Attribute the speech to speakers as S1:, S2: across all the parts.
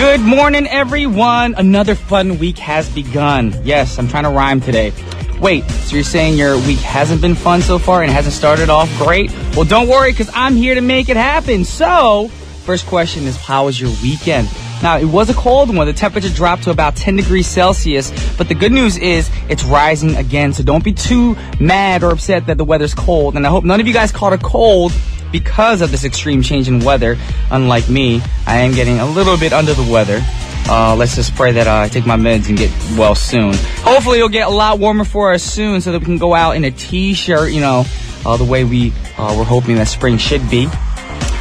S1: Good morning, everyone. Another fun week has begun. Yes, I'm trying to rhyme today. Wait, so you're saying your week hasn't been fun so far and hasn't started off great? Well, don't worry, because I'm here to make it happen. So, first question is, how was your weekend? Now, it was a cold one. The temperature dropped to about 10 degrees Celsius, but the good news is it's rising again, so don't be too mad or upset that the weather's cold. And I hope none of you guys caught a cold because of this extreme change in weather. Unlike me, I am getting a little bit under the weather. Let's just pray that I take my meds and get well soon. Hopefully it'll get a lot warmer for us soon so that we can go out in a t-shirt, the way we're hoping that spring should be.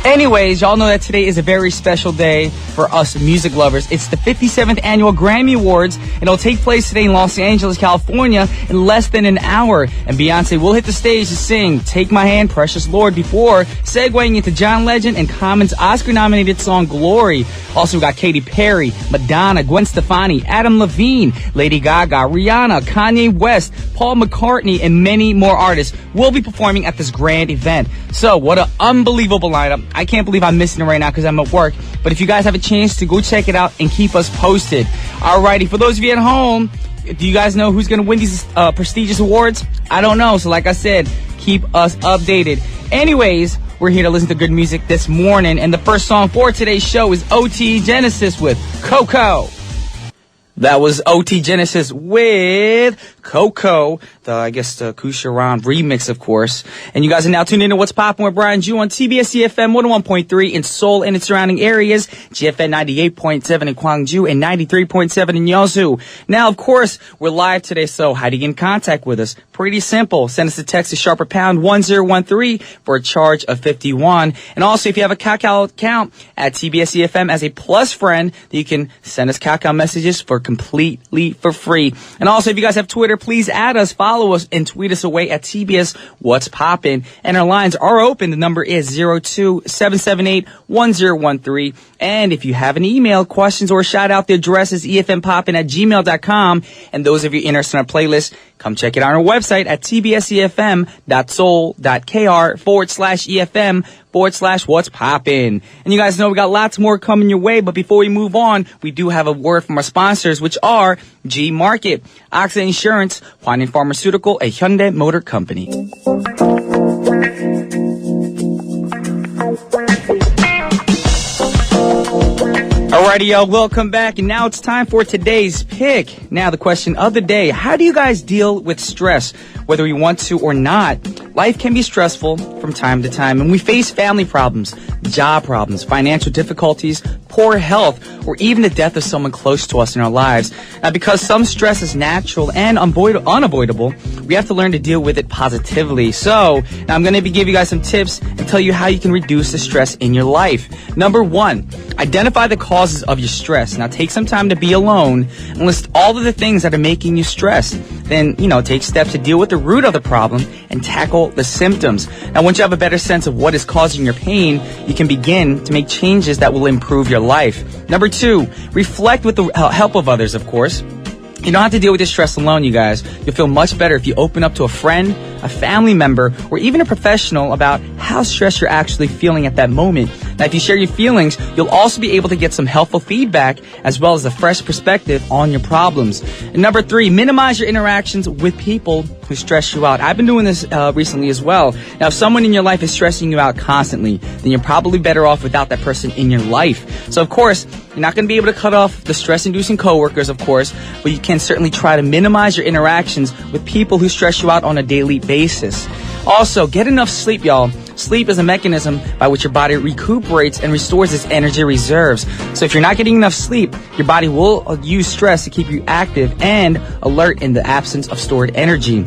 S1: Anyways, y'all know that today is a very special day for us music lovers. It's the 57th Annual Grammy Awards, and it'll take place today in Los Angeles, California in less than an hour. And Beyonce will hit the stage to sing Take My Hand, Precious Lord, before segueing into John Legend and Common's Oscar-nominated song Glory. Also, we got Katy Perry, Madonna, Gwen Stefani, Adam Levine, Lady Gaga, Rihanna, Kanye West, Paul McCartney, and many more artists will be performing at this grand event. So, what an unbelievable lineup. I can't believe I'm missing it right now because I'm at work. But if you guys have a chance to go check it out and keep us posted. Alrighty, for those of you at home, do you guys know who's going to win these prestigious awards? I don't know. So like I said, keep us updated. Anyways, we're here to listen to good music this morning. And the first song for today's show is OT Genesis with Coco. That was OT Genesis with Coco, the Kusharan remix, of course. And you guys are now tuned in to What's Poppin' with Brian Jew on TBS efm 101.3 in Seoul and its surrounding areas, GFN 98.7 in Gwangju, and 93.7 in Yeosu. Now, of course, we're live today, so how do you get in contact with us? Pretty simple. Send us a text to sharper pound 1013 for a charge of 51. And also, if you have a Kakao account at TBS efm as a plus friend, you can send us Kakao messages for completely for free. And also, if you guys have Twitter, please add us, follow us, and tweet us away at TBS What's Poppin'. And our lines are open. The number is 02-778-1013. And if you have an email, questions, or shout out, the address is efmpoppin@gmail.com. And those of you interested in our playlist, come check it out on our website at tbsefm.soul.kr/EFM/What's Poppin'. And you guys know we got lots more coming your way, but before we move on, we do have a word from our sponsors, which are G Market, Oxa Insurance, Hwanin Pharmaceutical, a Hyundai Motor Company. Alrighty, y'all, welcome back. And now it's time for today's pick. Now, the question of the day, how do you guys deal with stress? Whether we want to or not, life can be stressful from time to time, and we face family problems, job problems, financial difficulties, poor health, or even the death of someone close to us in our lives. Now, because some stress is natural and unavoidable, we have to learn to deal with it positively. So, now I'm going to give you guys some tips and tell you how you can reduce the stress in your life. Number one, identify the causes of your stress. Now, take some time to be alone and list all of the things that are making you stressed. Then, take steps to deal with the root of the problem and tackle the symptoms. Now, once you have a better sense of what is causing your pain, you can begin to make changes that will improve your life. Number two, reflect with the help of others, of course. You don't have to deal with your stress alone, you guys. You'll feel much better if you open up to a friend, a family member, or even a professional about how stressed you're actually feeling at that moment. Now, if you share your feelings, you'll also be able to get some helpful feedback as well as a fresh perspective on your problems. And number three, minimize your interactions with people who stress you out. I've been doing this recently as well. Now, if someone in your life is stressing you out constantly, then you're probably better off without that person in your life. So, of course, you're not going to be able to cut off the stress-inducing coworkers, of course, but you can certainly try to minimize your interactions with people who stress you out on a daily basis. Also, get enough sleep, y'all. Sleep is a mechanism by which your body recuperates and restores its energy reserves. So if you're not getting enough sleep, your body will use stress to keep you active and alert in the absence of stored energy.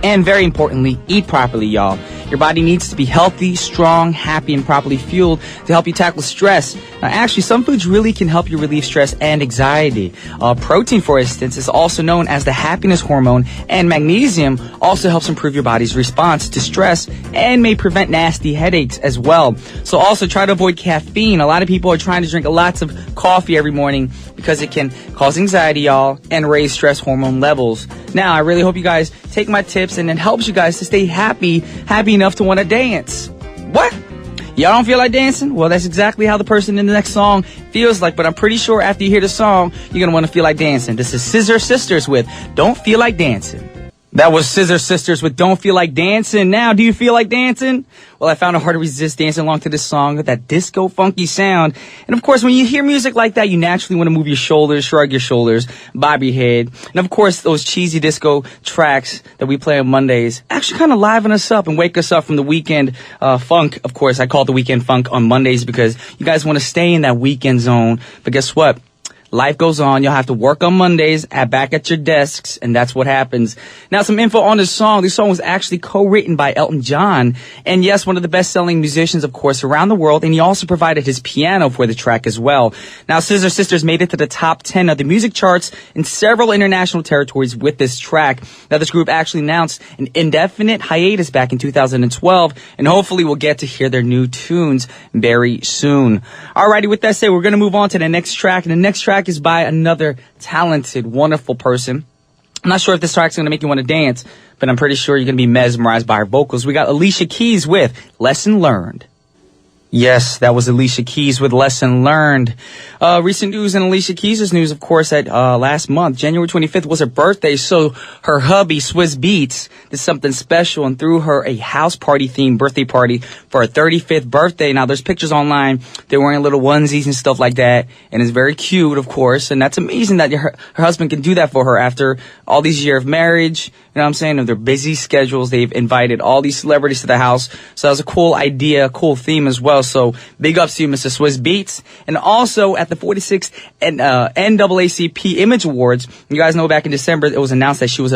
S1: And very importantly, eat properly, y'all. Your body needs to be healthy, strong, happy, and properly fueled to help you tackle stress. Now, actually, some foods really can help you relieve stress and anxiety. Protein, for instance, is also known as the happiness hormone, and magnesium also helps improve your body's response to stress and may prevent nasty headaches as well. So also try to avoid caffeine. A lot of people are trying to drink lots of coffee every morning because it can cause anxiety, y'all, and raise stress hormone levels. Now, I really hope you guys take my tips and it helps you guys to stay happy enough to want to dance. What? Y'all don't feel like dancing? Well, that's exactly how the person in the next song feels like, but I'm pretty sure after you hear the song, you're going to want to feel like dancing. This is Scissor Sisters with Don't Feel Like Dancing. That was Scissor Sisters with Don't Feel Like Dancing. Now, do you feel like dancing? Well, I found it hard to resist dancing along to this song with that disco funky sound. And of course, when you hear music like that, you naturally want to move your shoulders, shrug your shoulders, bob your head. And of course, those cheesy disco tracks that we play on Mondays actually kind of liven us up and wake us up from the weekend funk. Of course, I call it the weekend funk on Mondays because you guys want to stay in that weekend zone. But guess what? Life goes on. You'll have to work on Mondays back at your desks, and that's what happens. Now, some info on this song. This song was actually co-written by Elton John, and yes, one of the best-selling musicians, of course, around the world, and he also provided his piano for the track as well. Now, Scissor Sisters made it to the top 10 of the music charts in several international territories with this track. Now, this group actually announced an indefinite hiatus back in 2012, and hopefully we'll get to hear their new tunes very soon. Alrighty, with that said, we're going to move on to the next track, and the next track is by another talented, wonderful person. I'm not sure if this track's going to make you want to dance, but I'm pretty sure you're going to be mesmerized by her vocals. We got Alicia Keys with Lesson Learned. Yes, that was Alicia Keys with Lesson Learned. Recent news in Alicia Keys' news, of course, that last month, January 25th, was her birthday, so her hubby, Swiss Beats, did something special and threw her a house party-themed birthday party for her 35th birthday. Now, there's pictures online. They're wearing little onesies and stuff like that, and it's very cute, of course, and that's amazing that her husband can do that for her after all these years of marriage. You know what I'm saying? Of their busy schedules, they've invited all these celebrities to the house, so that was a cool idea, cool theme as well. So big ups to you, Mr. Swiss Beats. And also at the 46th NAACP Image Awards, you guys know back in December it was announced that she was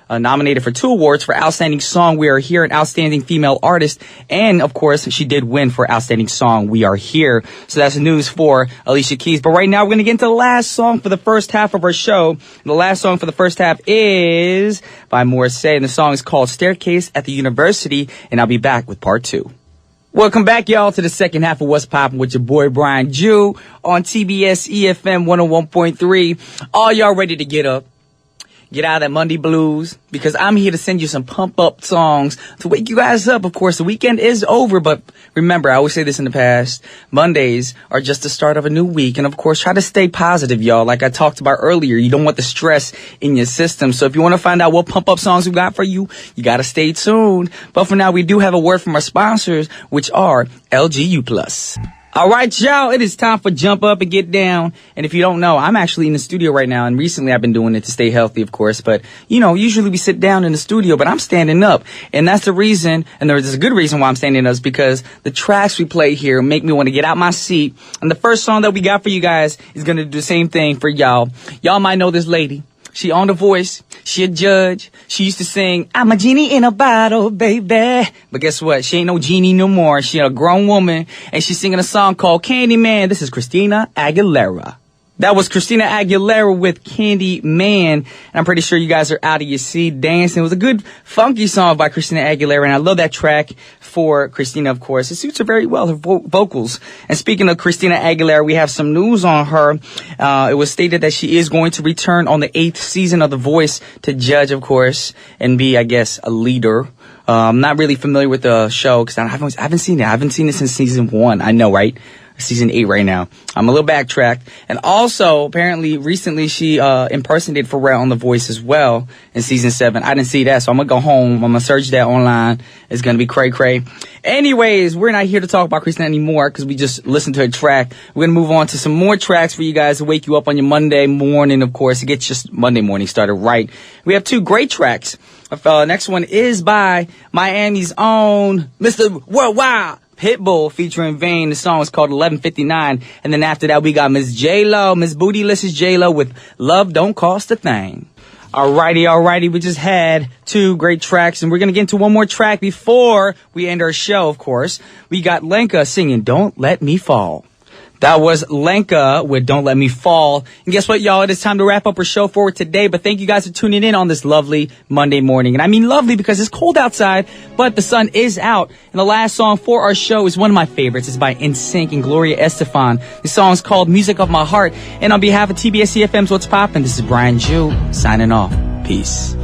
S1: nominated for 2 awards for Outstanding Song, We Are Here, and Outstanding Female Artist. And, of course, she did win for Outstanding Song, We Are Here. So that's news for Alicia Keys. But right now, we're going to get into the last song for the first half of our show. The last song for the first half is by Morrissey, and the song is called Staircase at the University, and I'll be back with part 2. Welcome back, y'all, to the second half of What's Poppin' with your boy Brian Jew on TBS EFM 101.3. All y'all ready to get up? Get out of that Monday blues, because I'm here to send you some pump-up songs to wake you guys up. Of course, the weekend is over, but remember, I always say this in the past, Mondays are just the start of a new week. And, of course, try to stay positive, y'all. Like I talked about earlier, you don't want the stress in your system. So if you want to find out what pump-up songs we got for you, you got to stay tuned. But for now, we do have a word from our sponsors, which are LGU+. All right, y'all, it is time for Jump Up and Get Down. And if you don't know, I'm actually in the studio right now. And recently I've been doing it to stay healthy, of course. But, you know, usually we sit down in the studio, but I'm standing up. And that's the reason, and there's a good reason why I'm standing up, is because the tracks we play here make me want to get out my seat. And the first song that we got for you guys is going to do the same thing for y'all. Y'all might know this lady. She on The Voice. She a judge. She used to sing, I'm a genie in a bottle, baby. But guess what? She ain't no genie no more. She a grown woman, and she's singing a song called Candyman. This is Christina Aguilera. That was Christina Aguilera with Candy Man. And I'm pretty sure you guys are out of your seat dancing. It was a good, funky song by Christina Aguilera, and I love that track for Christina, of course. It suits her very well, her vocals. And speaking of Christina Aguilera, we have some news on her. It was stated that she is going to return on the 8th season of The Voice to judge, of course, and be, I guess, a leader. I'm not really familiar with the show because I haven't seen it. I haven't seen it since season 1. I know, right? Season 8 right now. I'm a little backtracked. And also, apparently, recently she impersonated Pharrell on The Voice as well in season 7. I didn't see that, so I'm gonna go home. I'm gonna search that online. It's gonna be cray-cray. Anyways, we're not here to talk about Christina anymore because we just listened to her track. We're gonna move on to some more tracks for you guys to wake you up on your Monday morning, of course, to get your Monday morning started right. We have 2 great tracks. Next one is by Miami's own Mr. Worldwide, Pitbull featuring Vane. The song is called 11:59. And then after that, we got Miss J-Lo, Miss Bootylicious J-Lo with Love Don't Cost a Thing. Alrighty. We just had 2 great tracks, and we're going to get into one more track before we end our show, of course. We got Lenka singing Don't Let Me Fall. That was Lenka with Don't Let Me Fall. And guess what, y'all? It is time to wrap up our show for today. But thank you guys for tuning in on this lovely Monday morning. And I mean lovely because it's cold outside, but the sun is out. And the last song for our show is one of my favorites. It's by NSYNC and Gloria Estefan. The song is called Music of My Heart. And on behalf of TBS efm's What's Poppin', this is Brian Jew signing off. Peace.